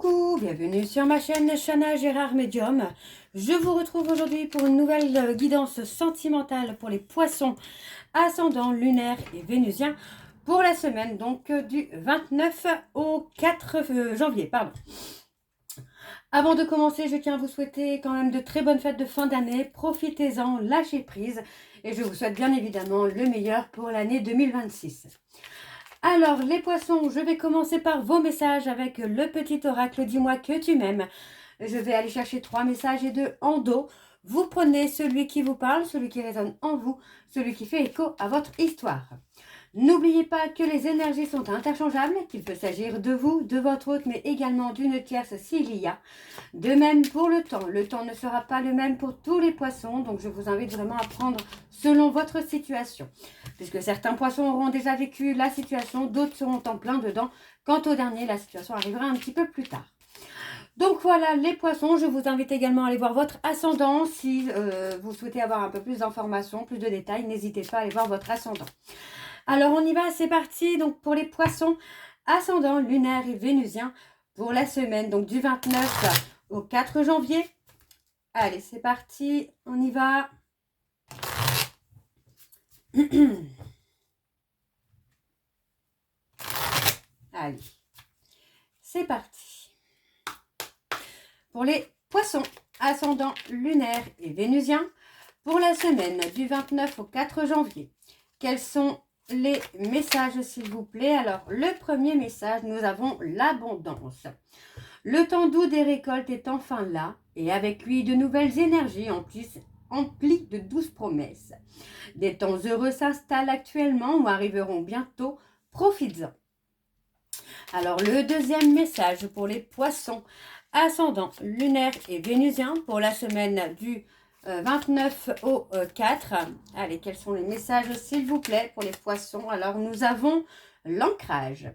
Coucou, bienvenue sur ma chaîne Chana Gérard Médium. Je vous retrouve aujourd'hui pour une nouvelle guidance sentimentale pour les poissons ascendant lunaire et vénusien pour la semaine donc du 29 au 4 janvier. Avant de commencer, je tiens à vous souhaiter quand même de très bonnes fêtes de fin d'année. Profitez-en, lâchez prise et je vous souhaite bien évidemment le meilleur pour l'année 2026. Alors, les poissons, je vais commencer par vos messages avec le petit oracle. Dis-moi que tu m'aimes. Je vais aller chercher 3 messages et 2 en dos. Vous prenez celui qui vous parle, celui qui résonne en vous, celui qui fait écho à votre histoire. N'oubliez pas que les énergies sont interchangeables, qu'il peut s'agir de vous, de votre hôte, mais également d'une tierce s'il y a. De même pour le temps. Le temps ne sera pas le même pour tous les poissons, donc je vous invite vraiment à prendre selon votre situation. Puisque certains poissons auront déjà vécu la situation, d'autres seront en plein dedans. Quant au dernier, la situation arrivera un petit peu plus tard. Donc voilà les poissons, je vous invite également à aller voir votre ascendant. Si vous souhaitez avoir un peu plus d'informations, plus de détails, n'hésitez pas à aller voir votre ascendant. Alors on y va, c'est parti. Donc pour les poissons ascendant lunaire et vénusien pour la semaine donc du 29 au 4 janvier. Allez, c'est parti, on y va. Allez, c'est parti. Pour les poissons ascendant lunaire et vénusien pour la semaine du 29 au 4 janvier. Quels sont les messages s'il vous plaît? Alors, le premier message, nous avons l'abondance. Le temps doux des récoltes est enfin là et avec lui de nouvelles énergies emplies de douces promesses. Des temps heureux s'installent actuellement ou arriveront bientôt. Profites-en. Alors, le deuxième message pour les poissons ascendant lunaire et vénusien pour la semaine du 29 au 4. Allez, quels sont les messages s'il vous plaît pour les poissons? Alors, nous avons l'ancrage.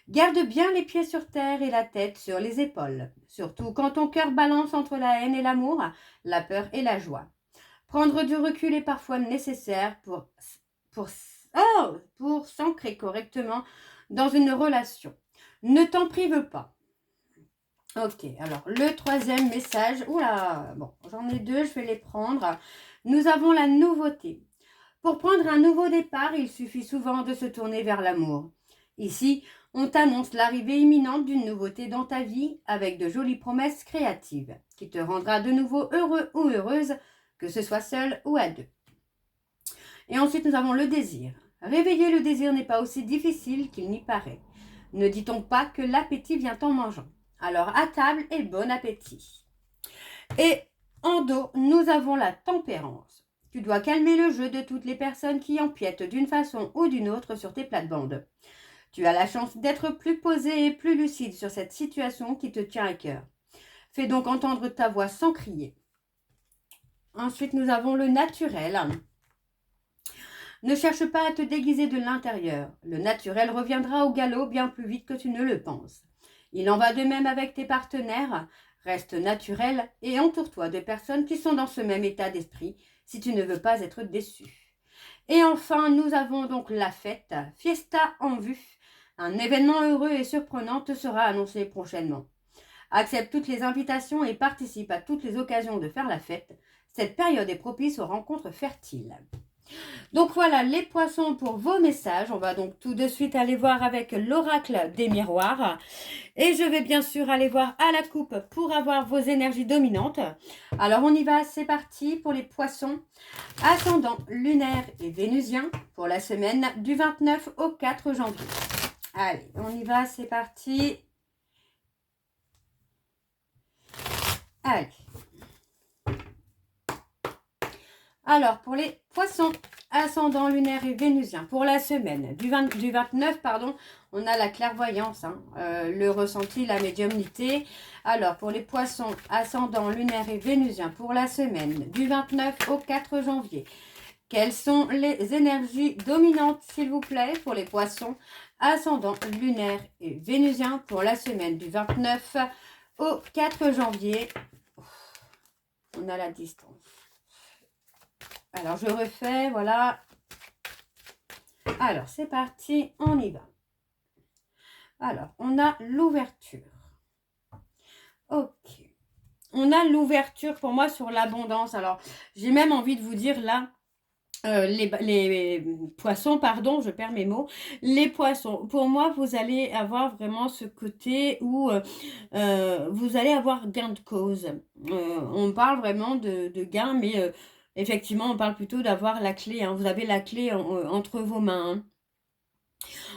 Garde bien les pieds sur terre et la tête sur les épaules, surtout quand ton cœur balance entre la haine et l'amour, la peur et la joie. Prendre du recul est parfois nécessaire pour s'ancrer correctement dans une relation. Ne t'en prive pas. Ok, alors le troisième message, oula, bon, j'en ai 2, je vais les prendre. Nous avons la nouveauté. Pour prendre un nouveau départ, il suffit souvent de se tourner vers l'amour. Ici, on t'annonce l'arrivée imminente d'une nouveauté dans ta vie avec de jolies promesses créatives qui te rendra de nouveau heureux ou heureuse, que ce soit seul ou à deux. Et ensuite, nous avons le désir. Réveiller le désir n'est pas aussi difficile qu'il n'y paraît. Ne dit-on pas que l'appétit vient en mangeant? Alors à table et bon appétit. Et en dos, nous avons la tempérance. Tu dois calmer le jeu de toutes les personnes qui empiètent d'une façon ou d'une autre sur tes plates-bandes. Tu as la chance d'être plus posé et plus lucide sur cette situation qui te tient à cœur. Fais donc entendre ta voix sans crier. Ensuite, nous avons le naturel. Ne cherche pas à te déguiser de l'intérieur. Le naturel reviendra au galop bien plus vite que tu ne le penses. Il en va de même avec tes partenaires. Reste naturel et entoure-toi de personnes qui sont dans ce même état d'esprit si tu ne veux pas être déçu. Et enfin, nous avons donc la fête, fiesta en vue. Un événement heureux et surprenant te sera annoncé prochainement. Accepte toutes les invitations et participe à toutes les occasions de faire la fête. Cette période est propice aux rencontres fertiles. Donc voilà les poissons pour vos messages. On va donc tout de suite aller voir avec l'oracle des miroirs. Et je vais bien sûr aller voir à la coupe pour avoir vos énergies dominantes. Alors on y va, c'est parti pour les poissons ascendant lunaire et vénusien pour la semaine du 29 au 4 janvier. Allez, on y va, c'est parti. Allez. Alors, pour les poissons ascendant lunaire et vénusien, pour la semaine du 29, on a la clairvoyance, le ressenti, la médiumnité. Alors, pour les poissons ascendant lunaire et vénusien, pour la semaine du 29 au 4 janvier, quelles sont les énergies dominantes, s'il vous plaît, pour les poissons ascendant lunaire et vénusien, pour la semaine du 29 au 4 janvier. On a la distance. Alors, je refais, voilà. Alors, c'est parti, on y va. Alors, on a l'ouverture. Ok. On a l'ouverture pour moi sur l'abondance. Alors, j'ai même envie de vous dire là, les poissons, pardon, je perds mes mots. Les poissons, pour moi, vous allez avoir vraiment ce côté où vous allez avoir gain de cause. On parle vraiment de gain, mais effectivement, on parle plutôt d'avoir la clé, hein. Vous avez la clé entre vos mains, hein.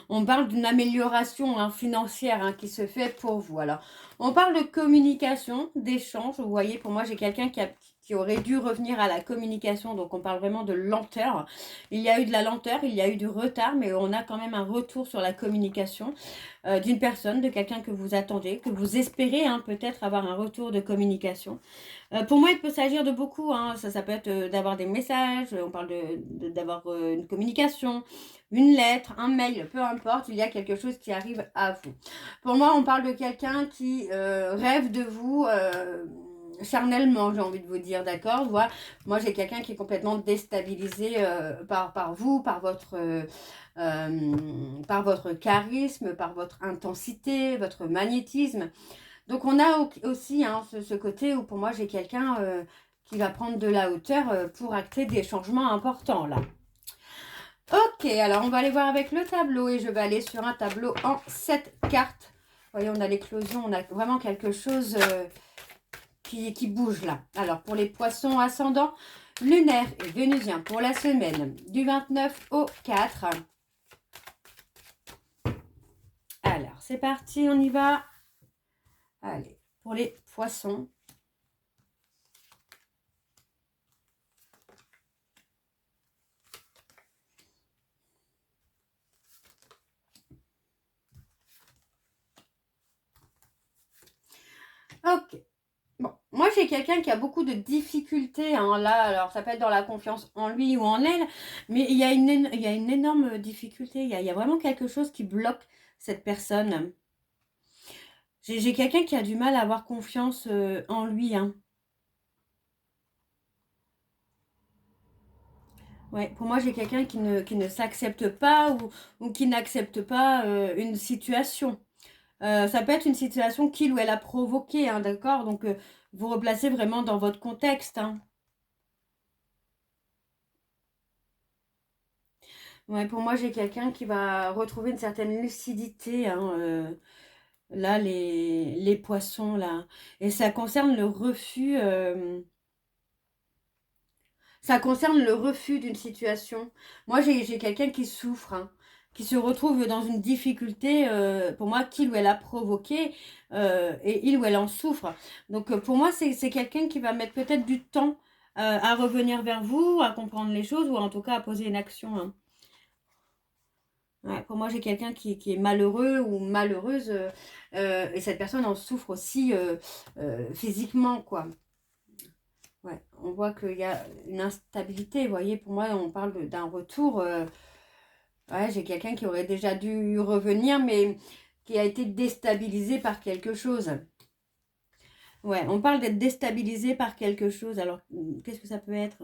On parle d'une amélioration, hein, financière, hein, qui se fait pour vous. Alors, on parle de communication, d'échange. Vous voyez, pour moi, j'ai quelqu'un qui aurait dû revenir à la communication. Donc, on parle vraiment de lenteur. Il y a eu de la lenteur, il y a eu du retard, mais on a quand même un retour sur la communication d'une personne, de quelqu'un que vous attendez, que vous espérez, hein, peut-être avoir un retour de communication. Pour moi, il peut s'agir de beaucoup, hein. Ça peut être d'avoir des messages, on parle d'avoir une communication, une lettre, un mail, peu importe, il y a quelque chose qui arrive à vous. Pour moi, on parle de quelqu'un qui rêve de vous charnellement, j'ai envie de vous dire, d'accord? Voilà. Moi, j'ai quelqu'un qui est complètement déstabilisé par vous, par votre charisme, par votre intensité, votre magnétisme. Donc on a aussi, hein, ce côté où pour moi j'ai quelqu'un qui va prendre de la hauteur pour acter des changements importants là. Ok, alors on va aller voir avec le tableau et je vais aller sur un tableau en 7 cartes. Vous voyez, on a l'éclosion, on a vraiment quelque chose qui bouge là. Alors pour les poissons ascendants, lunaire et vénusien pour la semaine du 29 au 4. Alors c'est parti, on y va. Allez, pour les poissons. Ok. Bon, moi j'ai quelqu'un qui a beaucoup de difficultés, hein, là, alors ça peut être dans la confiance en lui ou en elle, mais il y a une énorme difficulté, il y a vraiment quelque chose qui bloque cette personne. J'ai quelqu'un qui a du mal à avoir confiance en lui, hein. Ouais, pour moi j'ai quelqu'un qui ne s'accepte pas ou qui n'accepte pas une situation. Ça peut être une situation qu'il ou elle a provoquée, hein, d'accord? Donc vous replacez vraiment dans votre contexte, hein. Ouais, pour moi, j'ai quelqu'un qui va retrouver une certaine lucidité, hein, là, les poissons, là. Et ça concerne le refus, ça concerne le refus d'une situation. Moi, j'ai quelqu'un qui souffre, hein, qui se retrouve dans une difficulté, pour moi, qu'il ou elle a provoqué, et il ou elle en souffre. Donc, pour moi, c'est quelqu'un qui va mettre peut-être du temps à revenir vers vous, à comprendre les choses, ou en tout cas à poser une action, hein. Ouais, pour moi, j'ai quelqu'un qui est malheureux ou malheureuse et cette personne en souffre aussi physiquement, quoi. Ouais, on voit qu'il y a une instabilité, vous voyez, pour moi, on parle d'un retour. Ouais, j'ai quelqu'un qui aurait déjà dû revenir, mais qui a été déstabilisé par quelque chose. Ouais, on parle d'être déstabilisé par quelque chose. Alors, qu'est-ce que ça peut être?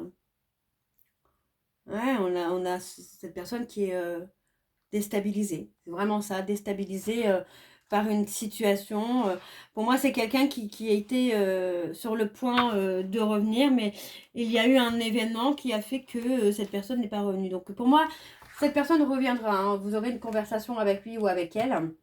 Ouais, on a cette personne qui est déstabilisée. C'est vraiment ça, déstabilisée par une situation. Pour moi, c'est quelqu'un qui a été sur le point de revenir, mais il y a eu un événement qui a fait que cette personne n'est pas revenue. Donc pour moi, cette personne reviendra, hein. Vous aurez une conversation avec lui ou avec elle.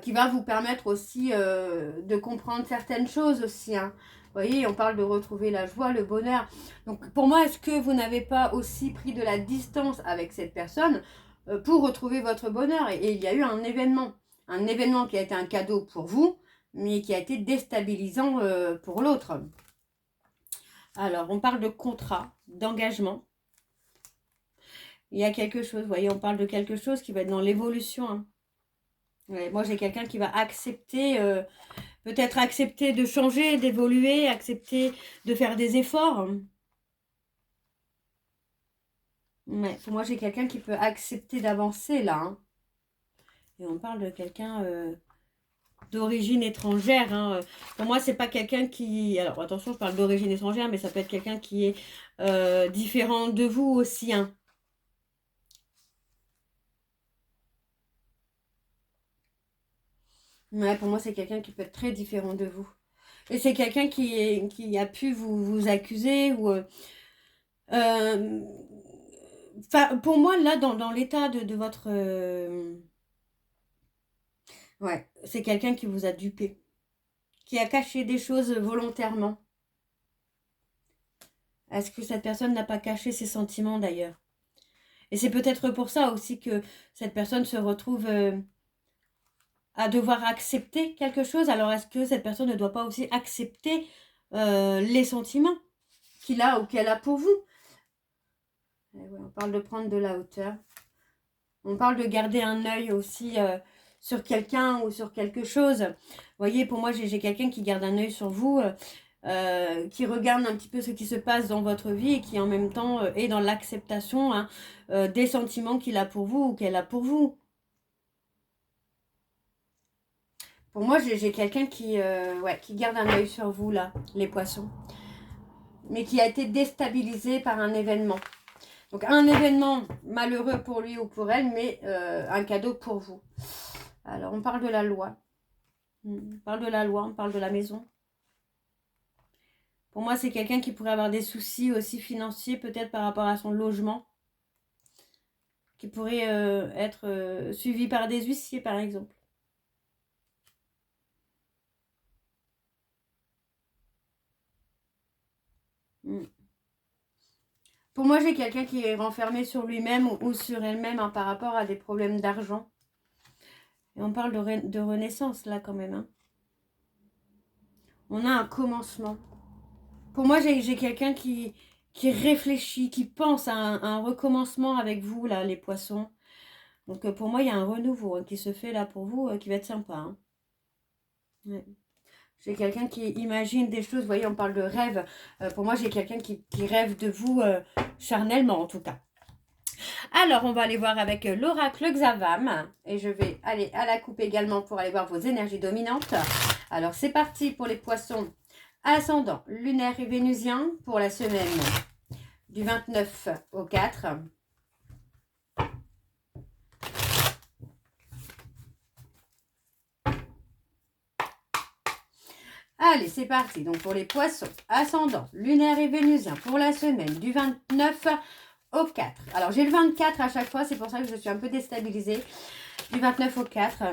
Qui va vous permettre aussi de comprendre certaines choses aussi, hein. Vous voyez, on parle de retrouver la joie, le bonheur. Donc pour moi, est-ce que vous n'avez pas aussi pris de la distance avec cette personne pour retrouver votre bonheur et il y a eu un événement qui a été un cadeau pour vous, mais qui a été déstabilisant pour l'autre. Alors, on parle de contrat, d'engagement. Il y a quelque chose, vous voyez, on parle de quelque chose qui va être dans l'évolution, hein. Ouais, moi, j'ai quelqu'un qui va accepter, peut-être accepter de changer, d'évoluer, accepter de faire des efforts. Ouais, pour moi, j'ai quelqu'un qui peut accepter d'avancer là, hein. Et on parle de quelqu'un d'origine étrangère, hein. Pour moi, c'est pas quelqu'un qui... Alors, attention, je parle d'origine étrangère, mais ça peut être quelqu'un qui est différent de vous aussi, hein. Ouais, pour moi, c'est quelqu'un qui peut être très différent de vous. Et c'est quelqu'un qui a pu vous accuser ou... Enfin, pour moi, là, dans l'état de votre... ouais, c'est quelqu'un qui vous a dupé, qui a caché des choses volontairement. Est-ce que cette personne n'a pas caché ses sentiments d'ailleurs? Et c'est peut-être pour ça aussi que cette personne se retrouve à devoir accepter quelque chose. Alors est-ce que cette personne ne doit pas aussi accepter les sentiments qu'il a ou qu'elle a pour vous? Et ouais, on parle de prendre de la hauteur. On parle de garder un œil aussi sur quelqu'un ou sur quelque chose. Vous voyez, pour moi, j'ai quelqu'un qui garde un œil sur vous, qui regarde un petit peu ce qui se passe dans votre vie et qui en même temps est dans l'acceptation hein, des sentiments qu'il a pour vous ou qu'elle a pour vous. Pour moi, j'ai quelqu'un ouais, qui garde un œil sur vous, là, les poissons. Mais qui a été déstabilisé par un événement. Donc, un événement malheureux pour lui ou pour elle, mais un cadeau pour vous. Alors, on parle de la loi. On parle de la loi, on parle de la maison. Pour moi, c'est quelqu'un qui pourrait avoir des soucis aussi financiers, peut-être par rapport à son logement. Qui pourrait être suivi par des huissiers, par exemple. Pour moi, j'ai quelqu'un qui est renfermé sur lui-même ou sur elle-même hein, par rapport à des problèmes d'argent. Et on parle de renaissance, là, quand même. Hein. On a un commencement. Pour moi, j'ai quelqu'un qui réfléchit, qui pense à un recommencement avec vous, là, les poissons. Donc, pour moi, il y a un renouveau hein, qui se fait, là, pour vous, qui va être sympa. Hein. Ouais. J'ai quelqu'un qui imagine des choses. Vous voyez, on parle de rêve. Pour moi, j'ai quelqu'un qui rêve de vous charnellement, en tout cas. Alors, on va aller voir avec l'oracle Xavam. Et je vais aller à la coupe également pour aller voir vos énergies dominantes. Alors, c'est parti pour les poissons ascendant lunaire et vénusien pour la semaine du 29 au 4. Allez, c'est parti. Donc, pour les poissons ascendant lunaire et vénusien pour la semaine du 29 au 4. Alors, j'ai le 24 à chaque fois. C'est pour ça que je suis un peu déstabilisée. Du 29 au 4.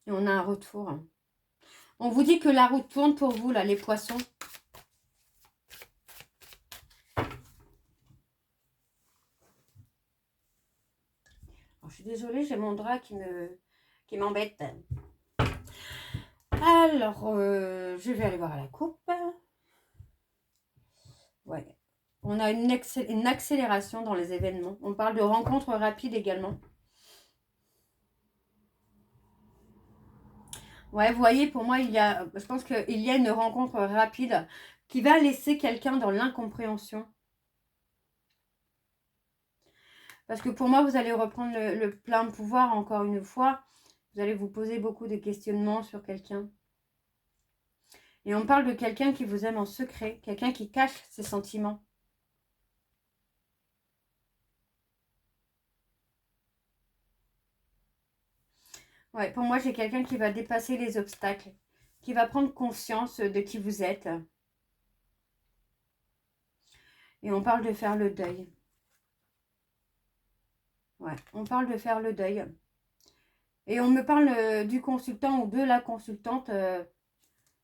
Et on a un retour. On vous dit que la route tourne pour vous, là, les poissons. Alors, je suis désolée, j'ai mon drap qui m'embête. Alors, je vais aller voir à la coupe. Ouais. On a une accélération dans les événements. On parle de rencontres rapides également. Ouais, vous voyez, pour moi, je pense qu'il y a une rencontre rapide qui va laisser quelqu'un dans l'incompréhension. Parce que pour moi, vous allez reprendre le plein pouvoir encore une fois. Vous allez vous poser beaucoup de questionnements sur quelqu'un. Et on parle de quelqu'un qui vous aime en secret, quelqu'un qui cache ses sentiments. Ouais, pour moi, j'ai quelqu'un qui va dépasser les obstacles, qui va prendre conscience de qui vous êtes. Et on parle de faire le deuil. Ouais, on parle de faire le deuil. Et on me parle du consultant ou de la consultante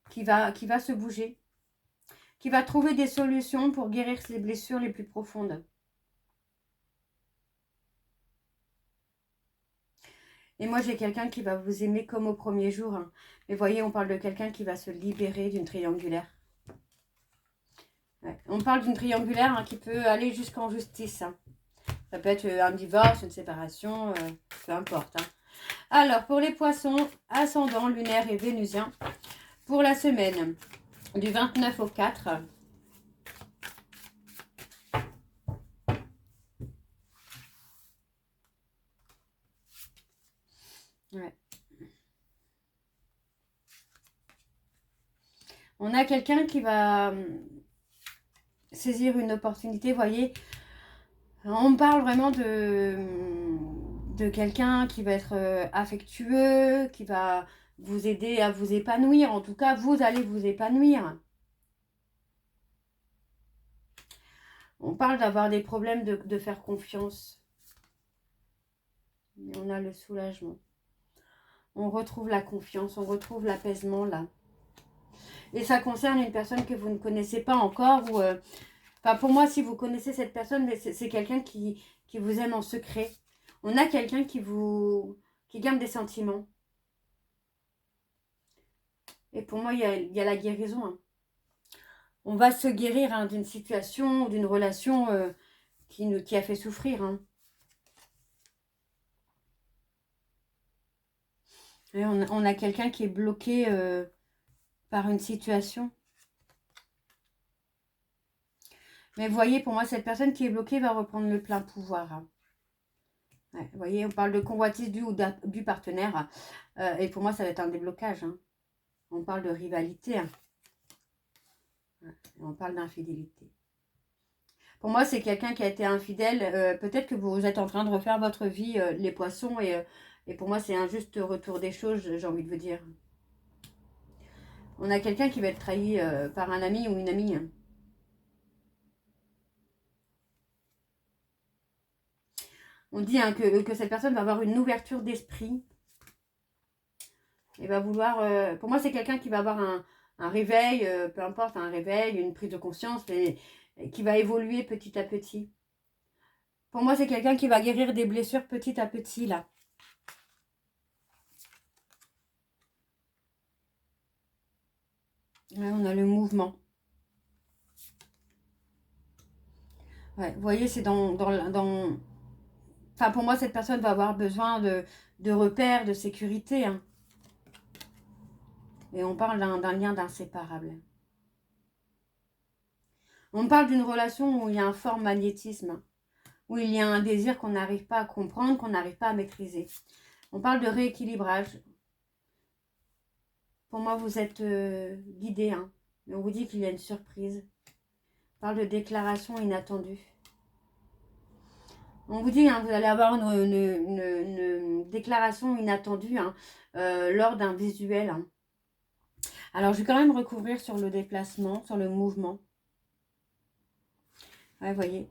qui va se bouger, qui va trouver des solutions pour guérir ses blessures les plus profondes. Et moi, j'ai quelqu'un qui va vous aimer comme au premier jour. Hein. Mais voyez, on parle de quelqu'un qui va se libérer d'une triangulaire. Ouais. On parle d'une triangulaire hein, qui peut aller jusqu'en justice. Hein. Ça peut être un divorce, une séparation, peu importe. Hein. Alors, pour les poissons, ascendant, lunaire et vénusien, pour la semaine du 29 au 4. Ouais. On a quelqu'un qui va saisir une opportunité, vous voyez. On parle vraiment de quelqu'un qui va être affectueux, qui va vous aider à vous épanouir. En tout cas, vous allez vous épanouir. On parle d'avoir des problèmes de faire confiance. Et on a le soulagement. On retrouve la confiance, on retrouve l'apaisement là. Et ça concerne une personne que vous ne connaissez pas encore. Ou, enfin, pour moi, si vous connaissez cette personne, c'est quelqu'un qui vous aime en secret. On a quelqu'un qui garde des sentiments. Et pour moi, il y a la guérison. Hein. On va se guérir hein, d'une situation ou d'une relation qui a fait souffrir. Hein. Et on a quelqu'un qui est bloqué par une situation. Mais vous voyez, pour moi, cette personne qui est bloquée va reprendre le plein pouvoir. Hein. Ouais, vous voyez, on parle de convoitise du partenaire. Et pour moi, ça va être un déblocage. Hein. On parle de rivalité. Hein. Ouais, on parle d'infidélité. Pour moi, c'est quelqu'un qui a été infidèle. Peut-être que vous êtes en train de refaire votre vie, les poissons. Et pour moi, c'est un juste retour des choses, j'ai envie de vous dire. On a quelqu'un qui va être trahi par un ami ou une amie. Hein. On dit hein, que cette personne va avoir une ouverture d'esprit. Et va vouloir... pour moi, c'est quelqu'un qui va avoir un réveil, peu importe, un réveil, une prise de conscience, et qui va évoluer petit à petit. Pour moi, c'est quelqu'un qui va guérir des blessures petit à petit, là. Ouais, on a le mouvement. Ouais, vous voyez, c'est Enfin, pour moi, cette personne va avoir besoin de repères, de sécurité. Hein. Et on parle d'un lien d'inséparable. On parle d'une relation où il y a un fort magnétisme, où il y a un désir qu'on n'arrive pas à comprendre, qu'on n'arrive pas à maîtriser. On parle de rééquilibrage. Pour moi, vous êtes guidé. Hein. On vous dit qu'il y a une surprise. On parle de déclaration inattendue. On vous dit, hein, vous allez avoir une déclaration inattendue hein, lors d'un visuel. Hein. Alors, je vais quand même recouvrir sur le déplacement, sur le mouvement. Ouais, vous voyez.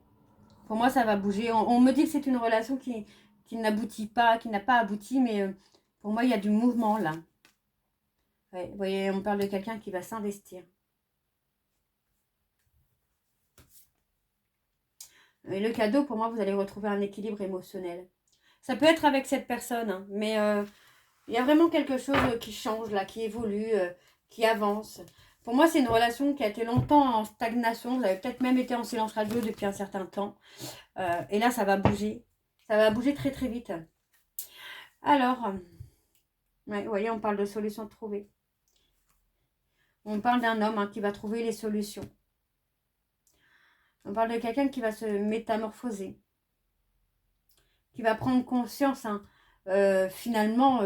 Pour moi, ça va bouger. On me dit que c'est une relation qui n'aboutit pas, qui n'a pas abouti, mais pour moi, il y a du mouvement là. Ouais, vous voyez, on parle de quelqu'un qui va s'investir. Et le cadeau, pour moi, vous allez retrouver un équilibre émotionnel. Ça peut être avec cette personne, hein, mais il y a vraiment quelque chose qui change là, qui évolue, qui avance. Pour moi, c'est une relation qui a été longtemps en stagnation. Vous avez peut-être même été en silence radio depuis un certain temps. Et là, ça va bouger. Ça va bouger très très vite. Alors, ouais, vous voyez, on parle de solutions trouvées. On parle d'un homme hein, qui va trouver les solutions. On parle de quelqu'un qui va se métamorphoser. Qui va prendre conscience, hein, finalement,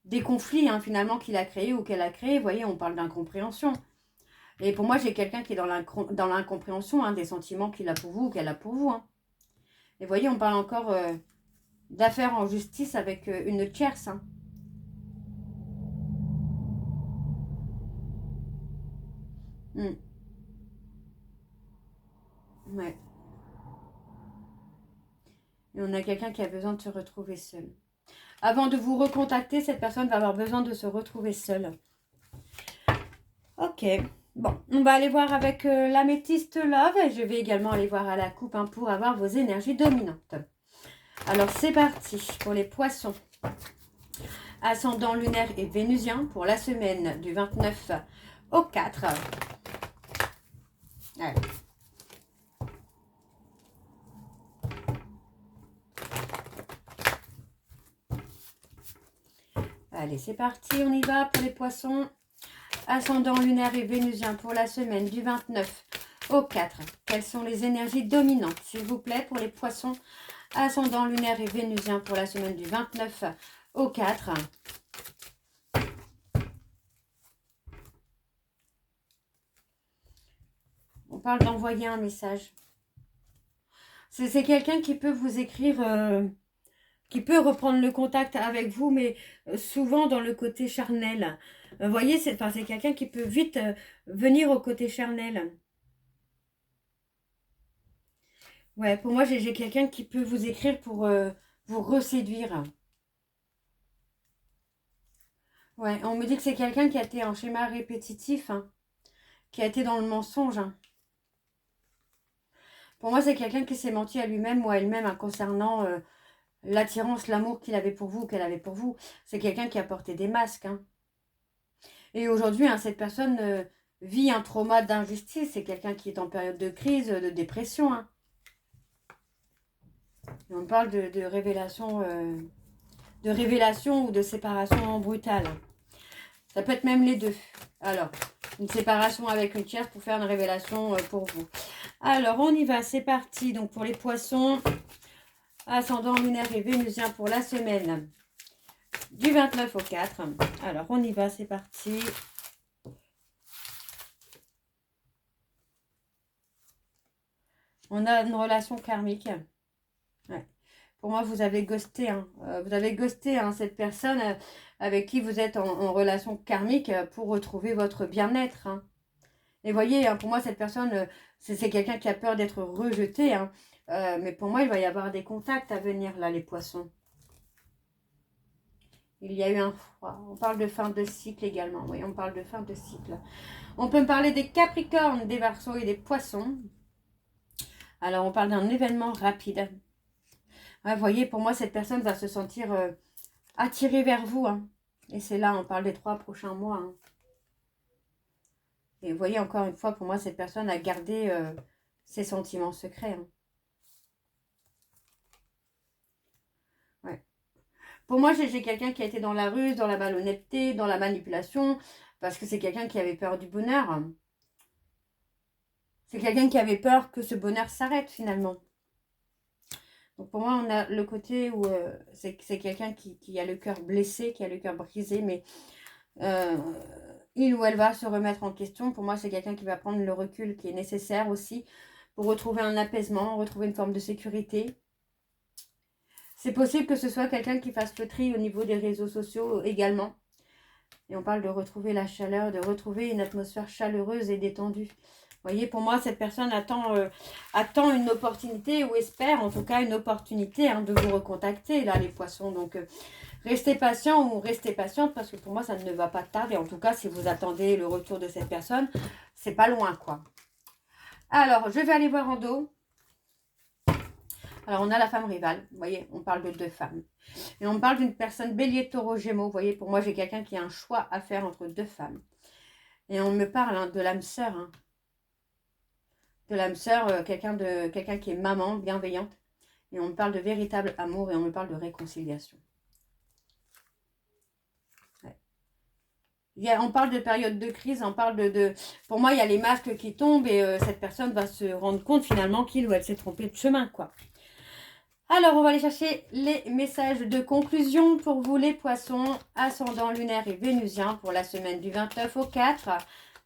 des conflits, hein, finalement, qu'il a créés ou qu'elle a créés. Vous voyez, on parle d'incompréhension. Et pour moi, j'ai quelqu'un qui est dans l'incompréhension hein, des sentiments qu'il a pour vous ou qu'elle a pour vous. Hein. Et vous voyez, on parle encore d'affaires en justice avec une tierce. Hein. Ouais. Et on a quelqu'un qui a besoin de se retrouver seul. Avant de vous recontacter, cette personne va avoir besoin de se retrouver seule. Ok. Bon, on va aller voir avec l'améthyste Love. Et je vais également aller voir à la coupe hein, pour avoir vos énergies dominantes. Alors, c'est parti pour les poissons. Ascendant lunaire et vénusien pour la semaine du 29 au 4. Allez. Allez, c'est parti, on y va pour les poissons. Ascendant lunaire et vénusien pour la semaine du 29 au 4. Quelles sont les énergies dominantes, s'il vous plaît, pour les poissons? Ascendant lunaire et vénusien pour la semaine du 29 au 4. On parle d'envoyer un message. C'est quelqu'un qui peut vous écrire... qui peut reprendre le contact avec vous, mais souvent dans le côté charnel. Vous voyez, c'est quelqu'un qui peut vite venir au côté charnel. Ouais, pour moi, j'ai quelqu'un qui peut vous écrire pour vous reséduire. Ouais, on me dit que c'est quelqu'un qui a été en schéma répétitif, hein, qui a été dans le mensonge. Hein. Pour moi, c'est quelqu'un qui s'est menti à lui-même ou à elle-même hein, concernant l'attirance, l'amour qu'il avait pour vous, qu'elle avait pour vous. C'est quelqu'un qui a porté des masques. Hein. Et aujourd'hui, hein, cette personne vit un trauma d'injustice. C'est quelqu'un qui est en période de crise, de dépression. Hein. Et on parle de révélation ou de séparation brutale. Ça peut être même les deux. Alors, une séparation avec une tierce pour faire une révélation pour vous. Alors, on y va, c'est parti. Donc, pour les poissons, ascendant lunaire et vénusien pour la semaine du 29 au 4. Alors, on y va, c'est parti. On a une relation karmique. Ouais. Pour moi, vous avez ghosté. Hein. Vous avez ghosté hein, cette personne avec qui vous êtes en relation karmique pour retrouver votre bien-être. Hein. Et voyez, hein, pour moi, cette personne, c'est quelqu'un qui a peur d'être rejeté. Hein. Mais pour moi, il va y avoir des contacts à venir, là, les poissons. Il y a eu un froid. On parle de fin de cycle également. Oui, on parle de fin de cycle. On peut me parler des Capricornes, des Verseaux et des Poissons. Alors, on parle d'un événement rapide. Vous voyez, pour moi, cette personne va se sentir attirée vers vous. Hein. Et c'est là, on parle des 3 prochains mois. Hein. Et vous voyez, encore une fois, pour moi, cette personne a gardé ses sentiments secrets. Hein. Ouais. Pour moi, j'ai quelqu'un qui a été dans la ruse, dans la malhonnêteté, dans la manipulation, parce que c'est quelqu'un qui avait peur du bonheur. C'est quelqu'un qui avait peur que ce bonheur s'arrête finalement. Donc pour moi, on a le côté où c'est quelqu'un qui a le cœur blessé, qui a le cœur brisé, mais il ou elle va se remettre en question. Pour moi, c'est quelqu'un qui va prendre le recul qui est nécessaire aussi pour retrouver un apaisement, retrouver une forme de sécurité. C'est possible que ce soit quelqu'un qui fasse le tri au niveau des réseaux sociaux également. Et on parle de retrouver la chaleur, de retrouver une atmosphère chaleureuse et détendue. Vous voyez, pour moi, cette personne attend une opportunité ou espère en tout cas une opportunité hein, de vous recontacter, là, les poissons. Donc, restez patient ou restez patiente parce que pour moi, ça ne va pas tarder. En tout cas, si vous attendez le retour de cette personne, c'est pas loin, quoi. Alors, je vais aller voir en dos. Alors, on a la femme rivale. Vous voyez, on parle de 2 femmes. Et on parle d'une personne bélier, taureau, gémeaux. Vous voyez, pour moi, j'ai quelqu'un qui a un choix à faire entre 2 femmes. Et on me parle hein, de l'âme sœur. Hein. De l'âme sœur, quelqu'un qui est maman, bienveillante. Et on me parle de véritable amour et on me parle de réconciliation. Ouais. On parle de période de crise, on parle Pour moi, il y a les masques qui tombent et cette personne va se rendre compte finalement qu'il ou elle s'est trompé de chemin, quoi. Alors, on va aller chercher les messages de conclusion pour vous, les poissons, ascendant lunaire et vénusien pour la semaine du 29 au 4.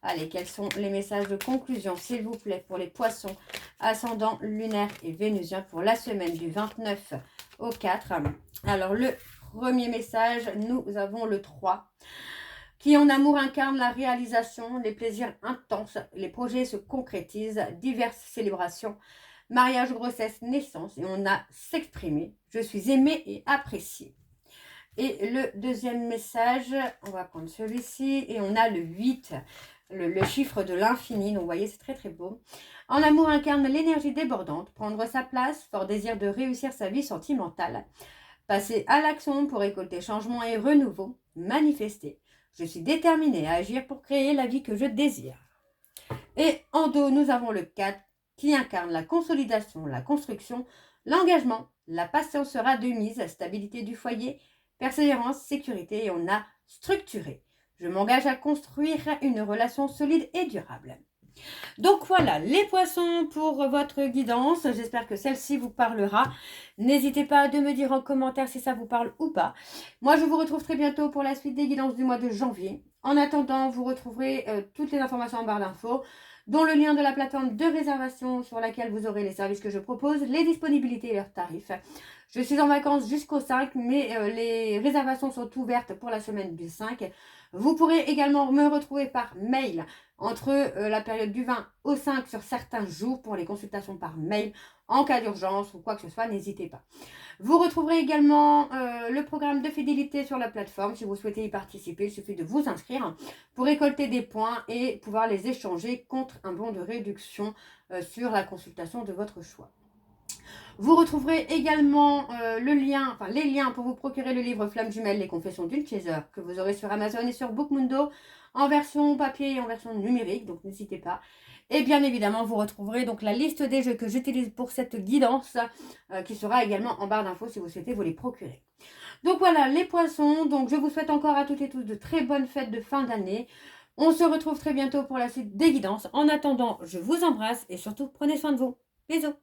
Allez, quels sont les messages de conclusion, s'il vous plaît, pour les poissons, ascendant lunaire et vénusien pour la semaine du 29 au 4. Alors, le premier message, nous avons le 3. Qui en amour incarne la réalisation, les plaisirs intenses, les projets se concrétisent, diverses célébrations, mariage, grossesse, naissance, et on a s'exprimer. Je suis aimée et appréciée. Et le deuxième message, on va prendre celui-ci, et on a le 8, le chiffre de l'infini. Donc, vous voyez, c'est très, très beau. En amour incarne l'énergie débordante, prendre sa place, fort désir de réussir sa vie sentimentale, passer à l'action pour récolter changement et renouveau, manifester. Je suis déterminée à agir pour créer la vie que je désire. Et en dos, nous avons le 4 qui incarne la consolidation, la construction, l'engagement, la patience sera de mise, stabilité du foyer, persévérance, sécurité et on a structuré. Je m'engage à construire une relation solide et durable. Donc voilà, les poissons pour votre guidance. J'espère que celle-ci vous parlera. N'hésitez pas de me dire en commentaire si ça vous parle ou pas. Moi, je vous retrouve très bientôt pour la suite des guidances du mois de janvier. En attendant, vous retrouverez toutes les informations en barre d'infos. dont le lien de la plateforme de réservation sur laquelle vous aurez les services que je propose, les disponibilités et leurs tarifs. Je suis en vacances jusqu'au 5, mais les réservations sont ouvertes pour la semaine du 5. Vous pourrez également me retrouver par mail entre la période du 20 au 5 sur certains jours pour les consultations par mail. En cas d'urgence ou quoi que ce soit, n'hésitez pas. Vous retrouverez également le programme de fidélité sur la plateforme. Si vous souhaitez y participer, il suffit de vous inscrire pour récolter des points et pouvoir les échanger contre un bon de réduction sur la consultation de votre choix. Vous retrouverez également les liens pour vous procurer le livre Flamme Jumelle, les confessions d'une chaser, que vous aurez sur Amazon et sur Bookmundo en version papier et en version numérique, donc n'hésitez pas. Et bien évidemment, vous retrouverez donc la liste des jeux que j'utilise pour cette guidance, qui sera également en barre d'infos si vous souhaitez vous les procurer. Donc voilà, les poissons. Donc je vous souhaite encore à toutes et tous de très bonnes fêtes de fin d'année. On se retrouve très bientôt pour la suite des guidances. En attendant, je vous embrasse et surtout prenez soin de vous. Bisous.